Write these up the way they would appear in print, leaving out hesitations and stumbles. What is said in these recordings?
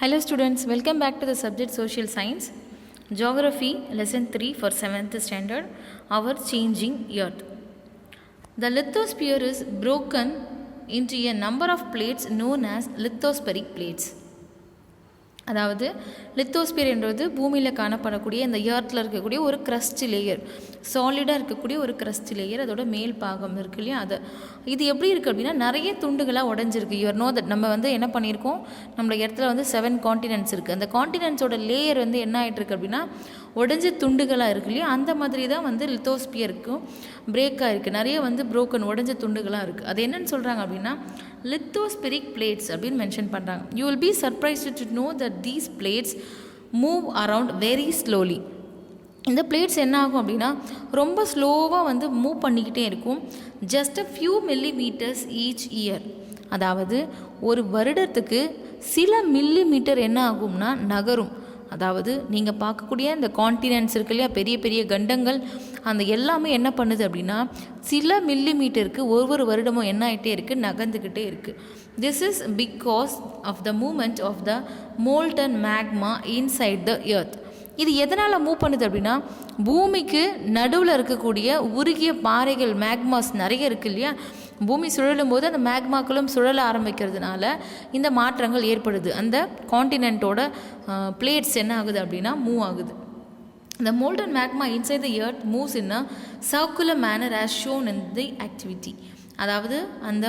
Hello students, welcome back to the subject Social Science, Geography, Lesson 3 for 7th standard, Our Changing Earth. The lithosphere is broken into a number of plates known as lithospheric plates. அதாவது lithosphere என்றது பூமியில் காணப்படக்கூடிய இந்த எர்த்தில் இருக்கக்கூடிய ஒரு crust layer, சாலிடாக இருக்கக்கூடிய ஒரு க்ரஸ்ட் லேயர், அதோட மேல் பாகம் இருக்கு இல்லையா, இது எப்படி இருக்குது அப்படின்னா நிறைய துண்டுகளாக உடஞ்சிருக்கு. யூஆர் நோ தட் நம்ம என்ன பண்ணியிருக்கோம், நம்மளோட இடத்துல 7 காண்டினென்ட்ஸ் இருக்குது. அந்த காண்டினென்ட்ஸோட லேயர் என்ன ஆகிட்டுருக்கு அப்படின்னா உடஞ்ச துண்டுகளாக இருக்கு இல்லையா, அந்த மாதிரி தான் லித்தோஸ்பியருக்கும் பிரேக்காக இருக்குது. நிறைய புரோக்கன் உடஞ்ச துண்டுகளாக இருக்குது. அது என்னன்னு சொல்கிறாங்க அப்படின்னா lithospheric plates அப்படின்னு மென்ஷன் பண்ணுறாங்க. You will be surprised to know that these plates move around very slowly. இந்த பிளேட்ஸ் என்ன ஆகும் அப்படின்னா ரொம்ப ஸ்லோவாக மூவ் பண்ணிக்கிட்டே இருக்கும். just a few millimeters each year. அதாவது ஒரு வருடத்துக்கு சில மில்லிமீட்டர் என்ன ஆகும்னா நகரும். அதாவது நீங்கள் பார்க்கக்கூடிய இந்த காண்டினென்ட்ஸ் இருக்கு இல்லையா, பெரிய பெரிய கண்டங்கள், அந்த எல்லாமே என்ன பண்ணுது அப்படின்னா சில மில்லிமீட்டருக்கு ஒவ்வொரு வருடமும் என்ன ஆகிட்டே இருக்குது, நகர்ந்துக்கிட்டே இருக்குது. This is because of the movement of the molten magma inside the earth. இது எதனால் மூவ் பண்ணுது அப்படின்னா பூமிக்கு நடுவில் இருக்கக்கூடிய உருகிய பாறைகள், மேக்மாஸ் நிறைய இருக்குது இல்லையா, பூமி சுழலும் போது அந்த மேக்மாக்களும் சுழல ஆரம்பிக்கிறதுனால இந்த மாற்றங்கள் ஏற்படுது. அந்த காண்டினென்ட்டோட பிளேட்ஸ் என்ன ஆகுது அப்படின்னா மூவ் ஆகுது. The molten magma inside the earth moves in a circular manner as shown in the activity. அதாவது அந்த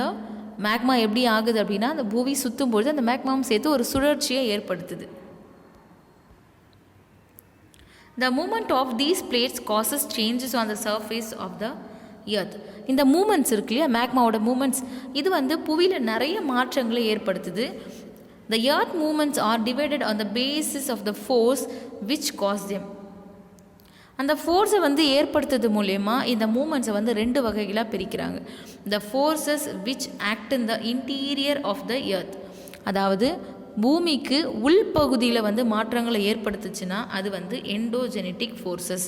மேக்மா எப்படி ஆகுது அப்படின்னா அந்த பூமி சுற்றும்போது அந்த மேக்மாவும் சேர்த்து ஒரு சுழற்சியை ஏற்படுத்துது. The movement of these plates causes changes on the surface of the earth. இந்த மூமெண்ட்ஸ் இருக்கு இல்லையா, மேக்மாவோட மூமெண்ட்ஸ், இது புவியில் நிறைய மாற்றங்களை ஏற்படுத்துது. The earth movements are divided on the basis of the force which caused them. அந்த ஃபோர்ஸை ஏற்படுத்துறது மூலயமா இந்த மூமெண்ட்ஸை 2 வகைகளாக பிரிக்கிறாங்க. The forces which act in the interior of the earth. அதாவது பூமிக்கு உள்பகுதியில் மாற்றங்களை ஏற்படுத்துச்சுன்னா அது எண்டோஜெனட்டிக் ஃபோர்ஸஸ்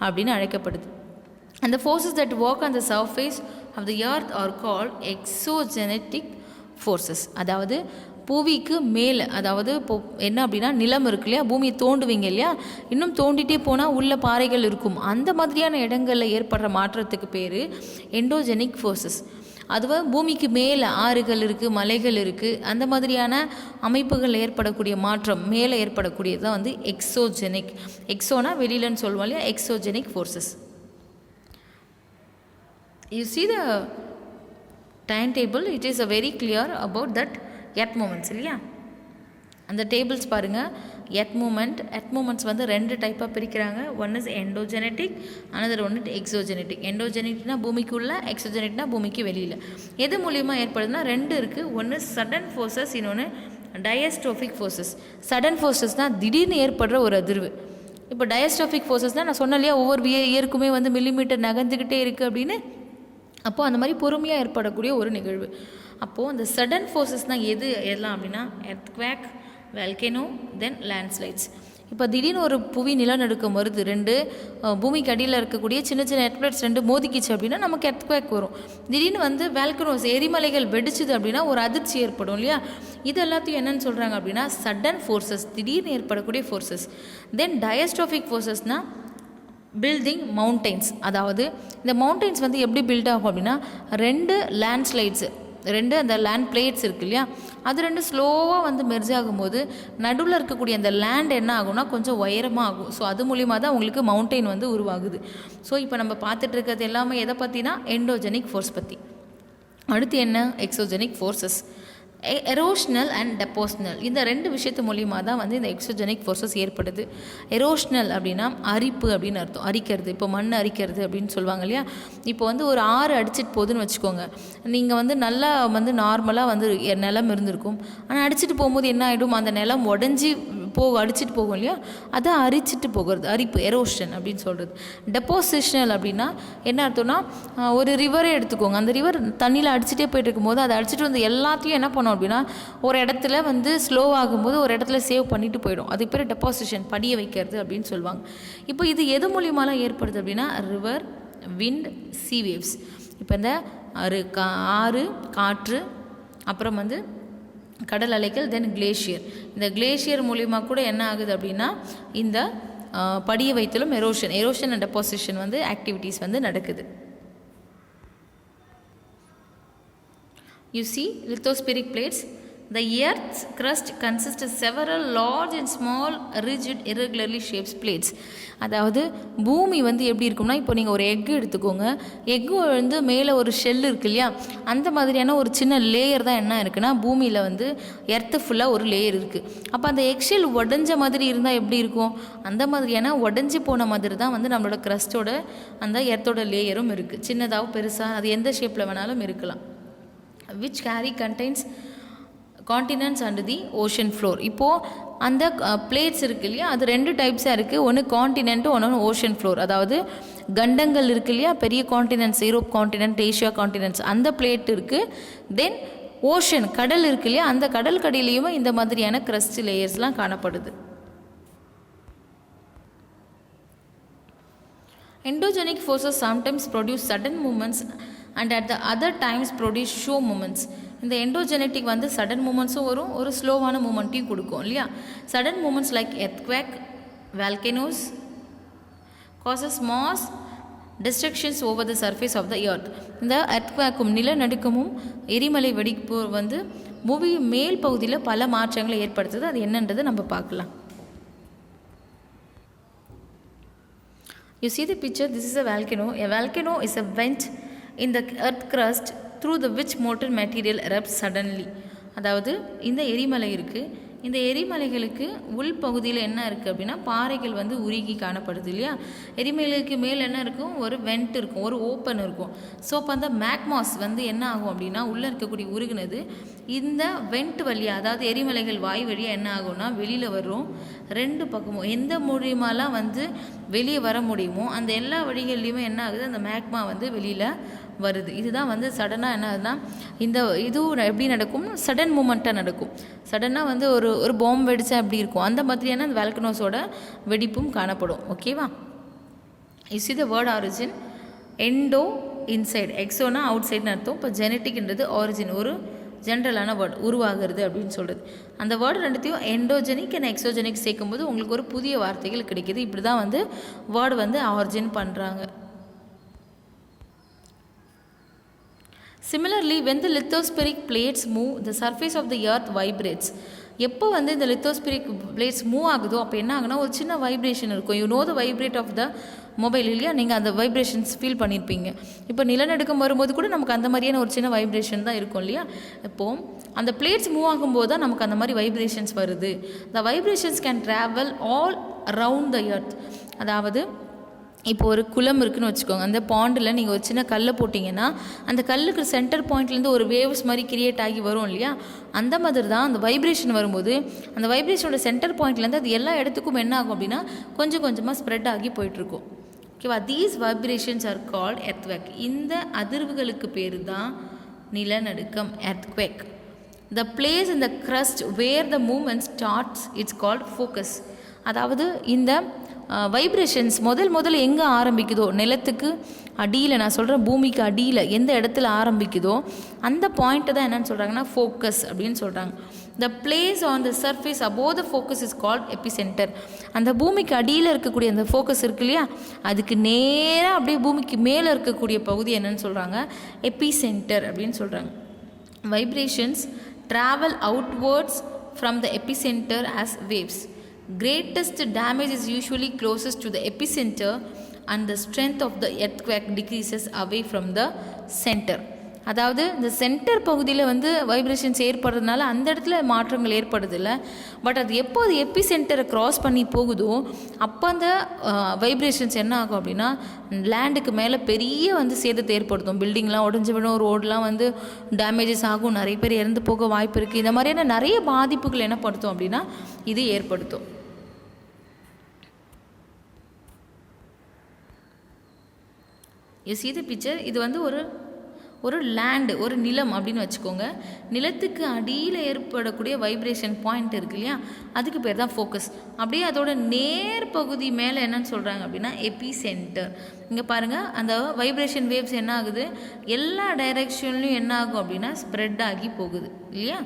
அப்படின்னு அழைக்கப்படுது. And the forces that work on the surface of the earth are called exogenetic forces. அதாவது பூமிக்கு மேலே, அதாவது இப்போ என்ன அப்படின்னா நிலம் இருக்கு இல்லையா, பூமியை தோண்டுவீங்க இல்லையா, இன்னும் தோண்டிகிட்டே போனால் உள்ள பாறைகள் இருக்கும், அந்த மாதிரியான இடங்களில் ஏற்படுற மாற்றத்துக்கு பேர் எண்டோஜெனிக் ஃபோர்ஸஸ். அதுவும் பூமிக்கு மேலே ஆறுகள் இருக்குது, மலைகள் இருக்குது, அந்த மாதிரியான அமைப்புகளில் ஏற்படக்கூடிய மாற்றம் மேலே ஏற்படக்கூடியது தான் எக்ஸோஜெனிக். எக்ஸோனா வெளியிலன்னு சொல்லுவோம் இல்லையா, exogenic forces. You see the timetable, it is a very clear about that earth movements இல்லையா. அந்த டேபிள்ஸ் பாருங்கள், எர்த் மூமெண்ட்ஸ் 2 டைப்பாக பிரிக்கிறாங்க. One is endogenetic, another one exogenetic. எண்டோஜெனட்டிக்னா பூமிக்குள்ள, எக்ஸோஜெனட்டிக்னா பூமிக்கு வெளியில். எது மூலியமாக ஏற்படுதுன்னா 2 இருக்குது. ஒன்று சடன் ஃபோர்ஸஸ், இன்னொன்று டயஸ்ட்ரோஃபிக் ஃபோர்ஸஸ். சடன் ஃபோர்ஸஸ்னால் திடீர்னு ஏற்படுற ஒரு அதிர்வு. இப்போ டயஸ்ட்ரோஃபிக் ஃபோர்ஸஸ்னால் நான் சொன்னேன் இல்லையா, ஒவ்வொரு இயற்குமே மில்லிமீட்டர் நகர்ந்துக்கிட்டே இருக்குது அப்படின்னு. அப்போது அந்த மாதிரி பொறுமையாக ஏற்படக்கூடிய ஒரு நிகழ்வு. அப்போது அந்த சடன் ஃபோர்ஸஸ்னால் எதெல்லாம் அப்படின்னா எர்த்குவேக், வால்கேனோ, தென் லேண்ட்ஸ்லைட்ஸ். இப்போ திடீர்னு ஒரு புவி நிலநடுக்கம் வருது, 2 பூமிக்கு அடியில் இருக்கக்கூடிய சின்ன சின்ன எர்த்குவேக்ஸ் 2 மோதிக்கிச்சு அப்படின்னா நமக்கு எர்த்குவேக் வரும். திடீர்னு வால்கனோஸ், எரிமலைகள் வெடிச்சுது அப்படின்னா ஒரு அதிர்ச்சி ஏற்படும் இல்லையா. இது எல்லாத்தையும் என்னென்னு சொல்கிறாங்க அப்படின்னா சடன் ஃபோர்ஸஸ், திடீர்னு ஏற்படக்கூடிய ஃபோர்ஸஸ். தென் டயஸ்ட்ரோஃபிக் ஃபோர்ஸஸ்னால் பில்டிங் மவுண்டெயின்ஸ். அதாவது இந்த மவுண்டெயின்ஸ் எப்படி பில்ட் ஆகும் அப்படின்னா 2 லேண்ட்ஸ்லைட்ஸு, 2 அந்த லேண்ட் பிளேட்ஸ் இருக்கு இல்லையா, அது 2 ஸ்லோவாக மெர்ஜ் ஆகும்போது நடுவில் இருக்கக்கூடிய அந்த லேண்ட் என்ன ஆகும்னா கொஞ்சம் உயரமாக ஆகும். ஸோ அது மூலிமா தான் உங்களுக்கு மவுண்டெயின் உருவாகுது. ஸோ இப்போ நம்ம பார்த்துட்டு இருக்கிறது எல்லாமே எதை பற்றினா எண்டோஜெனிக் ஃபோர்ஸ் பற்றி. அடுத்து என்ன, எக்ஸோஜெனிக் ஃபோர்ஸஸ். எரோஷனல் அண்ட் டெப்போஷனல், இந்த 2 விஷயத்து மூலியமாக தான் இந்த எக்ஸோஜெனிக் ஃபோர்ஸஸ் ஏற்படுது. எரோஷனல் அப்படின்னா அரிப்பு அப்படின்னு அர்த்தம், அரிக்கிறது. இப்போ மண் அரிக்கிறது அப்படின்னு சொல்லுவாங்க இல்லையா. இப்போ ஒரு ஆறு அடிச்சிட்டு போகுதுன்னு வச்சுக்கோங்க, நீங்கள் நல்லா நார்மலாக நிலம் இருந்திருக்கும், ஆனால் அடிச்சுட்டு போகும்போது என்ன ஆகிடும், அந்த நிலம் உடஞ்சி அடிச்சுட்டு போகும் இல்லையா, அதை அரிச்சிட்டு போகிறது, அரிப்பு, எரோஷன் அப்படின்னு சொல்கிறது. டெப்போசிஷனல் அப்படின்னா என்ன அர்த்தம்னா ஒரு ரிவரே எடுத்துக்கோங்க, அந்த ரிவர் தண்ணியில் அடிச்சுட்டே போயிட்டு இருக்கும்போது அதை அடிச்சுட்டு எல்லாத்தையும் என்ன பண்ணோம் அப்படின்னா ஒரு இடத்துல ஸ்லோ ஆகும்போது ஒரு இடத்துல சேவ் பண்ணிட்டு போயிடும். அது பேர் டெப்போசிஷன், படிய வைக்கிறது அப்படின்னு சொல்லுவாங்க. இப்போ இது எது மூலியமாலாம் ஏற்படுது அப்படின்னா ரிவர், விண்ட், சீ வேவ்ஸ். இப்போ இந்த ஆறு, காற்று, அப்புறம் கடல் அலைகள், தென் கிளேஷியர். இந்த கிளேஷியர் மூலிமா கூட என்ன ஆகுது அப்படின்னா இந்த படிய வைத்தலும் எரோஷன் அண்ட் டெபாசிஷன் வந்து ஆக்டிவிட்டீஸ் வந்து நடக்குது. You see lithospheric plates. The earth's crust consists of several large and small rigid irregularly shaped plates. அதாவது பூமி வந்து எப்படி இருக்கும்னா, இப்போ நீங்கள் ஒரு எக்கு எடுத்துக்கோங்க. எக்கு வந்து மேலே ஒரு ஷெல் இருக்கு இல்லையா, அந்த மாதிரியான ஒரு சின்ன லேயர் தான் என்ன இருக்குன்னா பூமியில் வந்து எர்த்து ஃபுல்லாக ஒரு லேயர் இருக்குது. அப்போ அந்த எக் ஷெல் உடஞ்ச மாதிரி இருந்தால் எப்படி இருக்கும், அந்த மாதிரியான உடஞ்சி போன மாதிரி தான் வந்து நம்மளோட க்ரஸ்டோட அந்த எர்த்தோட லேயரும் இருக்குது. சின்னதாக பெருசாக அது எந்த ஷேப்பில் வேணாலும் இருக்கலாம். which contains continents and the ocean floor. இப்போது அந்த பிளேட்ஸ் இருக்கு இல்லையா, அது 2 டைப்ஸாக இருக்குது. ஒன்று காண்டினென்ட்டு, ஒன்று ஓஷன் ஃப்ளோர். அதாவது கண்டங்கள் இருக்கு இல்லையா, பெரிய continents, Europe continent, Asia continents, அந்த பிளேட் இருக்குது. தென் ஓஷன், கடல் இருக்கு இல்லையா, அந்த கடல் கடியிலையுமே இந்த மாதிரியான க்ரஸ்ட் லேயர்ஸ்லாம் காணப்படுது. Endogenic forces sometimes produce sudden movements and at the other times produce show movements. இந்த எண்டோஜெனட்டிக் வந்து சடன் மூமெண்ட்ஸும் வரும், ஒரு ஸ்லோவான மூமெண்ட்டையும் கொடுக்கும் இல்லையா. Sudden moments like earthquake, volcanoes causes mass destructions over the surface of the earth. இந்த எர்த்குவேக்கும் நிலநடுக்கமும் எரிமலை வெடிப்பு வந்து பூமி மேல் பகுதியில் பல மாற்றங்களை ஏற்படுத்துது. அது என்னன்றது நம்ம பார்க்கலாம். You see the picture, this is a volcano. A volcano is a vent in the earth crust through the which molten material erupts suddenly. அதாவது இந்த எரிமலை இருக்குது, இந்த எரிமலைகளுக்கு உள் பகுதியில் என்ன இருக்குது அப்படின்னா பாறைகள் வந்து உருகி காணப்படுது இல்லையா. எரிமலைக்கு மேலே என்ன இருக்கும், ஒரு வெண்ட் இருக்கும், ஒரு ஓப்பன் இருக்கும். ஸோ அப்போ அந்த மேக்மாஸ் வந்து என்ன ஆகும் அப்படின்னா உள்ளே இருக்கக்கூடிய உருகுனது இந்த வெண்ட் வழியாக, அதாவது எரிமலைகள் வாய் வழியாக என்ன ஆகும்னா வெளியில் வரும். 2 பக்கமும் எந்த மூலியமாலாம் வந்து வெளியே வர முடியுமோ அந்த எல்லா வழிகள்லையுமே என்ன ஆகுது, அந்த மேக்மா வந்து வெளியில் வருது. இதுதான் வந்து சடனாக என்ன ஆகுதுன்னா, இந்த இதுவும் எப்படி நடக்கும், சடன் மூமெண்ட்டாக நடக்கும். சடனாக வந்து ஒரு பாம்பு வெடிச்சா எப்படி இருக்கும், அந்த மாதிரியான அந்த வால்கனோஸோட வெடிப்பும் காணப்படும். ஓகேவா. You see the word origin, endo inside, எக்ஸோனா அவுட் சைட்னு அர்த்தம். இப்போ ஜெனட்டிக்ன்றது ஆரிஜின், ஒரு ஜென்ரலான வேர்டு, உருவாகிறது அப்படின்னு சொல்கிறது. அந்த வேர்டு ரெண்டுத்தையும் எண்டோஜெனிக் அண்ட் எக்ஸோஜெனிக் சேர்க்கும்போது உங்களுக்கு ஒரு புதிய வார்த்தைகள் கிடைக்கிது. இப்படி தான் வந்து வேர்டு வந்து ஆரிஜின் பண்ணுறாங்க. Similarly, when the lithospheric plates move, the surface of the earth vibrates. எப்போ வந்து இந்த லித்தோஸ்பிரிக் பிளேட்ஸ் மூவ் ஆகுதோ அப்போ என்ன ஆகுனா ஒரு சின்ன வைப்ரேஷன் இருக்கும். You know the vibrate of the mobile இல்லையா, நீங்கள் அந்த வைப்ரேஷன்ஸ் ஃபீல் பண்ணியிருப்பீங்க. இப்போ நிலநடுக்கம் வரும்போது கூட நமக்கு அந்த மாதிரியான ஒரு சின்ன வைப்ரேஷன் தான் இருக்கும் இல்லையா. இப்போது அந்த பிளேட்ஸ் மூவ் ஆகும்போது தான் நமக்கு அந்த மாதிரி வைப்ரேஷன்ஸ் வருது. The vibrations can travel all around the earth. அதாவது இப்போ ஒரு குளம் இருக்குதுன்னு வச்சுக்கோங்க, அந்த பாண்டில் நீங்கள் ஒரு சின்ன கல்லை போட்டிங்கன்னா அந்த கல்லுக்கு சென்டர் பாயிண்ட்லேருந்து ஒரு வேவ்ஸ் மாதிரி கிரியேட் ஆகி வரும் இல்லையா. அந்த மாதிரி தான் அந்த வைப்ரேஷன் வரும்போது அந்த வைப்ரேஷனோட சென்டர் பாயிண்ட்லேருந்து அது எல்லா இடத்துக்கும் என்ன ஆகும் அப்படின்னா கொஞ்சம் கொஞ்சமாக ஸ்ப்ரெட் ஆகி போயிட்டுருக்கும். ஓகேவா. These vibrations are called earthquake. இந்த அதிர்வுகளுக்கு பேர் தான் நிலநடுக்கம், earthquake. The place in the crust where the movement starts it's called focus. அதாவது இந்த வைப்ரேஷன்ஸ் முதல்ல எங்கே ஆரம்பிக்குதோ, நிலத்துக்கு அடியில், நான் சொல்கிறேன் பூமிக்கு அடியில் எந்த இடத்துல ஆரம்பிக்குதோ அந்த பாயிண்ட்டை தான் என்னென்னு சொல்கிறாங்கன்னா ஃபோக்கஸ் அப்படின்னு சொல்கிறாங்க. The place on the surface above the focus is called epicentre. அந்த பூமிக்கு அடியில் இருக்கக்கூடிய அந்த ஃபோக்கஸ் இருக்கு இல்லையா, அதுக்கு நேராக அப்படியே பூமிக்கு மேலே இருக்கக்கூடிய பகுதி என்னென்னு சொல்கிறாங்க, எபிசென்டர் அப்படின்னு சொல்கிறாங்க. Vibrations travel outwards from the epicentre as waves. Greatest damage is usually closest to the epicenter and the strength of the earthquake decreases away from the center. அதாவது இந்த சென்டர் பகுதியில் வந்து வைப்ரேஷன்ஸ் ஏற்படுறதுனால அந்த இடத்துல மாற்றங்கள் ஏற்படுதில்லை. பட் அது எப்போ அது எபி சென்டரை க்ராஸ் பண்ணி போகுதோ அப்போ அந்த வைப்ரேஷன்ஸ் என்ன ஆகும் அப்படின்னா லேண்டுக்கு மேலே பெரிய வந்து சேதத்தை ஏற்படுத்தும். பில்டிங்லாம் உடஞ்சி விடும், ரோடெலாம் வந்து டேமேஜஸ் ஆகும், நிறைய பேர் இறந்து போக வாய்ப்பு இருக்குது. இந்த மாதிரியான நிறைய பாதிப்புகள் என்ன படுத்தும் அப்படின்னா இது ஏற்படுத்தும். You see the picture, இது வந்து ஒரு லேண்டு, ஒரு நிலம் அப்படின்னு வச்சுக்கோங்க. நிலத்துக்கு அடியில் ஏற்படக்கூடிய வைப்ரேஷன் பாயிண்ட் இருக்கு இல்லையா, அதுக்கு பேர் தான் ஃபோக்கஸ். அப்படியே அதோட நேர் பகுதி மேலே என்னன்னு சொல்கிறாங்க அப்படின்னா எபி சென்டர். இங்கே பாருங்கள், அந்த வைப்ரேஷன் வேவ்ஸ் என்ன ஆகுது, எல்லா டைரெக்ஷன்லையும் என்ன ஆகும் அப்படின்னா ஸ்ப்ரெட் ஆகி போகுது இல்லையா.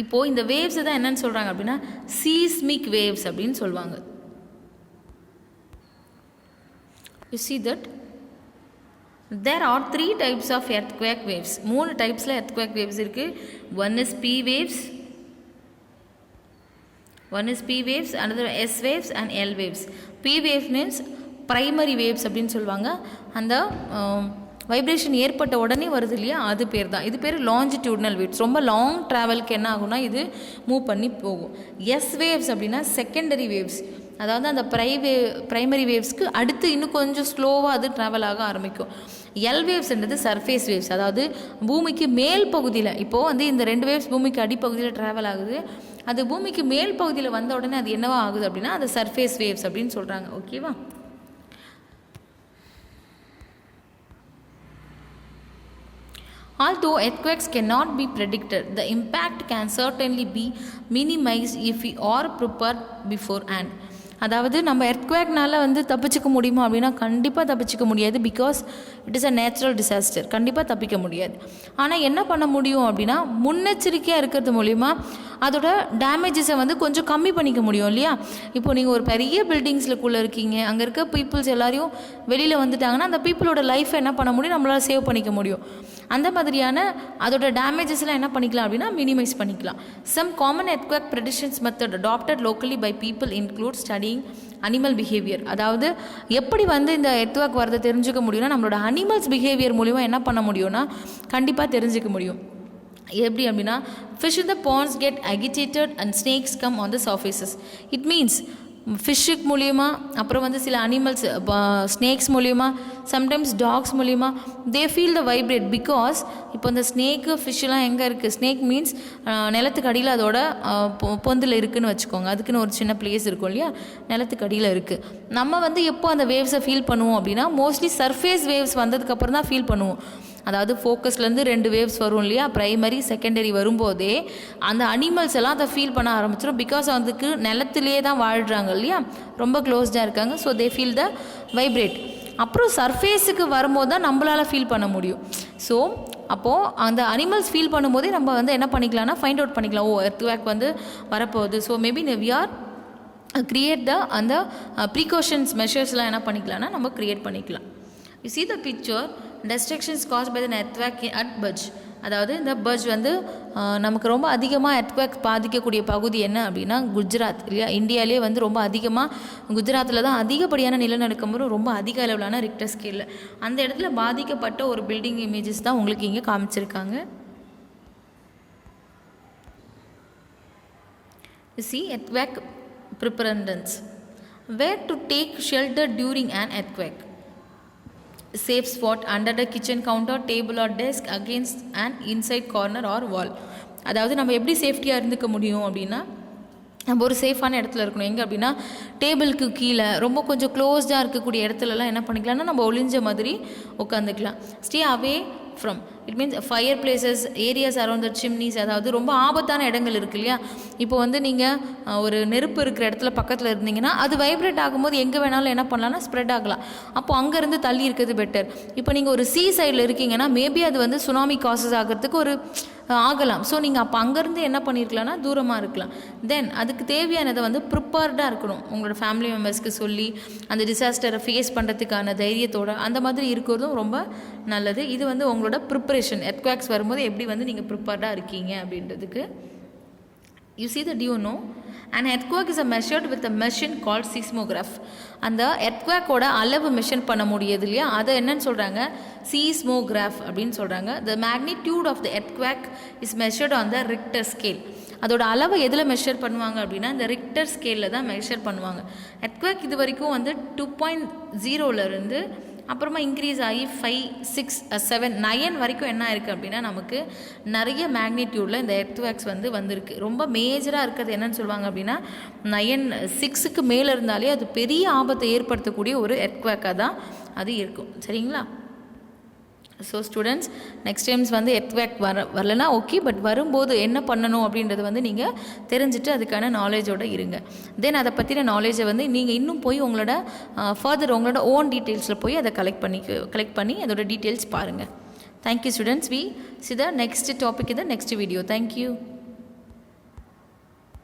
இப்போது இந்த வேவ்ஸ் தான் என்னென்னு சொல்கிறாங்க அப்படின்னா சீஸ்மிக் வேவ்ஸ் அப்படின்னு சொல்லுவாங்க. You see that there are 3 types of earthquake waves. 3 டைப்ஸில் earthquake waves இருக்குது. One is P waves, another S waves and L waves. P waves means primary waves அப்படின்னு சொல்லுவாங்க. அந்த வைப்ரேஷன் ஏற்பட்ட உடனே வருது இல்லையா, அது பேர் தான். இது பேர் லாஞ்சிடியூட்னல் வேவ்ஸ். ரொம்ப லாங் ட்ராவலுக்கு என்ன ஆகும்னா இது மூவ் பண்ணி போகும். எஸ் வேவ்ஸ் அப்படின்னா செகண்டரி வேவ்ஸ், அதாவது அந்த ப்ரைமரி வேவ்ஸ்க்கு அடுத்து இன்னும் கொஞ்சம் ஸ்லோவாக அது ட்ராவல் ஆக ஆரம்பிக்கும். எல் வேவ்ஸ்ன்றது சர்ஃபேஸ் வேவ்ஸ், அதாவது பூமிக்கு மேல் பகுதியில். இப்போது வந்து இந்த 2 வேவ்ஸ் பூமிக்கு அடிப்பகுதியில் ட்ராவல் ஆகுது, அது பூமிக்கு மேல் பகுதியில் வந்த உடனே அது என்னவா ஆகுது அப்படின்னா அது சர்ஃபேஸ் வேவ்ஸ் அப்படின்னு சொல்கிறாங்க. ஓகேவா? Although earthquakes cannot be predicted, the impact can certainly be minimized if we are prepared beforehand. அதாவது நம்ம எர்த்குவேக்னால வந்து தப்பிச்சிக்க முடியுமா அப்படின்னா கண்டிப்பாக தப்பிச்சிக்க முடியாது. Because it is a natural disaster. கண்டிப்பாக தப்பிக்க முடியாது. ஆனால் என்ன பண்ண முடியும் அப்படின்னா முன்னெச்சரிக்கையாக இருக்கிறது மூலிமா அதோட டேமேஜஸை வந்து கொஞ்சம் கம்மி பண்ணிக்க முடியும் இல்லையா. இப்போ நீங்கள் ஒரு பெரிய பில்டிங்ஸ்லக்குள்ளே இருக்கீங்க, அங்கே இருக்க பீப்புள்ஸ் எல்லாரையும் வெளியில் வந்துட்டாங்கன்னா அந்த பீப்புளோட லைஃப்பை என்ன பண்ண முடியும், நம்மளால் சேவ் பண்ணிக்க முடியும். அந்த மாதிரியான அதோட டேமேஜஸ்லாம் என்ன பண்ணிக்கலாம் அப்படின்னா மினிமைஸ் பண்ணிக்கலாம். Some common earthquake predictions method adopted locally by people include studying animal behaviour. அதாவது எப்படி வந்து இந்த எர்த்குவேக் வரதை தெரிஞ்சுக்க முடியும்னா நம்மளோட அனிமல்ஸ் பிஹேவியர் மூலிமா என்ன பண்ண முடியும்னா கண்டிப்பாக தெரிஞ்சுக்க முடியும். எப்படி அப்படின்னா fish in the ponds get agitated and snakes come on the surfaces. It means ஃபிஷ்ஷுக்கு மூலிமா, அப்புறம் வந்து சில அனிமல்ஸ் ஸ்னேக்ஸ் மூலிமா, சம்டைம்ஸ் டாக்ஸ் மூலிமா they feel the vibrate. Because இப்போ இந்த ஸ்னேக்கு ஃபிஷ்ஷெலாம் எங்கே இருக்குது, ஸ்னேக் மீன்ஸ் நிலத்துக்கு அடியில் அதோட பொந்தில் இருக்குதுன்னு வச்சுக்கோங்க. அதுக்குன்னு ஒரு சின்ன பிளேஸ் இருக்கும் இல்லையா, நிலத்துக்கு அடியில் இருக்குது. நம்ம வந்து எப்போ அந்த வேவ்ஸை ஃபீல் பண்ணுவோம் அப்படின்னா மோஸ்ட்லி சர்ஃபேஸ் வேவ்ஸ் வந்ததுக்கப்புறம் தான் ஃபீல் பண்ணுவோம். அதாவது ஃபோக்கஸ்லேருந்து 2 வேவ்ஸ் வரும் இல்லையா, ப்ரைமரி செகண்டரி வரும்போதே அந்த அனிமல்ஸ் எல்லாம் அதை ஃபீல் பண்ண ஆரம்பிச்சிடும். பிகாஸ் அதுக்கு நிலத்திலேயே தான் வாழ்கிறாங்க இல்லையா, ரொம்ப க்ளோஸ்டாக இருக்காங்க. So they feel the vibrate. அப்புறம் சர்ஃபேஸுக்கு வரும்போது தான் நம்மளால் ஃபீல் பண்ண முடியும். ஸோ அப்போது அந்த அனிமல்ஸ் ஃபீல் பண்ணும்போதே நம்ம வந்து என்ன பண்ணிக்கலாம்னா ஃபைண்ட் அவுட் பண்ணிக்கலாம், ஓ எர்த்குவேக் வந்து வரப்போகுது. So maybe we are create the அந்த ப்ரீகாஷன்ஸ் மெஷர்ஸ்லாம் என்ன பண்ணிக்கலாம்னா நம்ம க்ரியேட் பண்ணிக்கலாம். You see the picture, destructions caused by the earthquake at Bhuj. அதாவது இந்த பஜ் வந்து நமக்கு ரொம்ப அதிகமாக எர்த்குவேக் பாதிக்கக்கூடிய பகுதி என்ன அப்படின்னா குஜராத் இல்லையா. இந்தியாவிலே வந்து ரொம்ப அதிகமாக குஜராத்தில் தான் அதிகப்படியான நிலநடுக்கம் வரும், ரொம்ப அதிக அளவிலான ரிக்டர் ஸ்கேலில். அந்த இடத்துல பாதிக்கப்பட்ட ஒரு பில்டிங் இமேஜஸ் தான் உங்களுக்கு இங்கே காமிச்சிருக்காங்க. You see earthquake preparedness. Where to take shelter during an earthquake? Safe spot under the kitchen counter, table or desk, against an inside corner or wall. அதாவது நம்ம எப்படி சேஃப்டியாக இருந்துக்க முடியும் அப்படின்னா நம்ம ஒரு சேஃபான இடத்துல இருக்கணும். எங்கே அப்படின்னா டேபிளுக்கு கீழே ரொம்ப கொஞ்சம் க்ளோஸ்டாக இருக்கக்கூடிய இடத்துலலாம் என்ன பண்ணிக்கலாம்னா நம்ம ஒளிஞ்ச மாதிரி உட்காந்துக்கலாம். Stay away from, it means fireplaces, areas around the chimneys. அதாவது ரொம்ப ஆபத்தான இடங்கள் இருக்குது இல்லையா. இப்போ வந்து நீங்கள் ஒரு நெருப்பு இருக்கிற இடத்துல பக்கத்தில் இருந்தீங்கன்னா அது வைப்ரேட் ஆகும்போது எங்கே வேணாலும் என்ன பண்ணலாம்னா ஸ்ப்ரெட் ஆகலாம். அப்போது அங்கேருந்து தள்ளி இருக்கிறது பெட்டர். இப்போ நீங்கள் ஒரு சீ சைடில் இருக்கீங்கன்னா மேபி அது வந்து சுனாமி காசஸ் ஆகிறதுக்கு ஒரு ஆகலாம். ஸோ நீங்கள் அப்போ அங்கேருந்து என்ன பண்ணியிருக்கலாம்னா தூரமாக இருக்கலாம். தென் அதுக்கு தேவையானதை வந்து ப்ரிப்பேர்டாக இருக்கணும். உங்களோட ஃபேமிலி மெம்பர்ஸ்க்கு சொல்லி அந்த டிசாஸ்டரை ஃபேஸ் பண்ணுறதுக்கான தைரியத்தோடு அந்த மாதிரி இருக்கிறதும் ரொம்ப நல்லது. இது வந்து உங்களோட ப்ரிப்பரேஷன், எர்த்குவேக்ஸ் வரும்போது எப்படி வந்து நீங்கள் ப்ரிப்பேர்டாக இருக்கீங்க அப்படின்றதுக்கு. You see that, you know, an earthquake is measured with a machine called seismograph. அந்த எர்த்குவேக்கோட அளவு மெஷர் பண்ண முடியாது இல்லையா, அதை என்னன்னு சொல்கிறாங்க சீஸ்மோகிராஃப் அப்படின்னு சொல்கிறாங்க. The magnitude of the earthquake is measured on the Richter scale. அதோட அளவை எதில் மெஷர் பண்ணுவாங்க அப்படின்னா இந்த ரிக்டர் ஸ்கேலில் தான் மெஷர் பண்ணுவாங்க. எர்த்குவேக் இது வரைக்கும் வந்து 2.0 அப்புறமா இன்க்ரீஸ் ஆகி 5, 6, 7, 9 வரைக்கும் என்ன இருக்குது அப்படின்னா நமக்கு நிறைய மேக்னிடியூடில் இந்த எர்த்குவேக்ஸ் வந்து வந்திருக்கு. ரொம்ப மேஜராக இருக்கிறது என்னன்னு சொல்லுவாங்க அப்படின்னா 9, 6க்கு மேலே இருந்தாலே அது பெரிய ஆபத்தை ஏற்படுத்தக்கூடிய ஒரு எர்த்குவேக்காக தான் அது இருக்கும். சரிங்களா? ஸோ ஸ்டூடெண்ட்ஸ், நெக்ஸ்ட் டைம்ஸ் வந்து எர்த்குவேக் வரலனா ஓகே, பட் வரும்போது என்ன பண்ணணும் அப்படின்றது வந்து நீங்கள் தெரிஞ்சுட்டு அதுக்கான நாலேஜோடு இருங்க. தென் அதை பற்றின நாலேஜை வந்து நீங்கள் இன்னும் போய் உங்களோட ஃபர்தர் உங்களோட ஓன் டீட்டெயில்ஸில் போய் அதை கலெக்ட் பண்ணி அதோட டீட்டெயில்ஸ் பாருங்கள். Thank you students. We see the next topic in the next video. Thank you.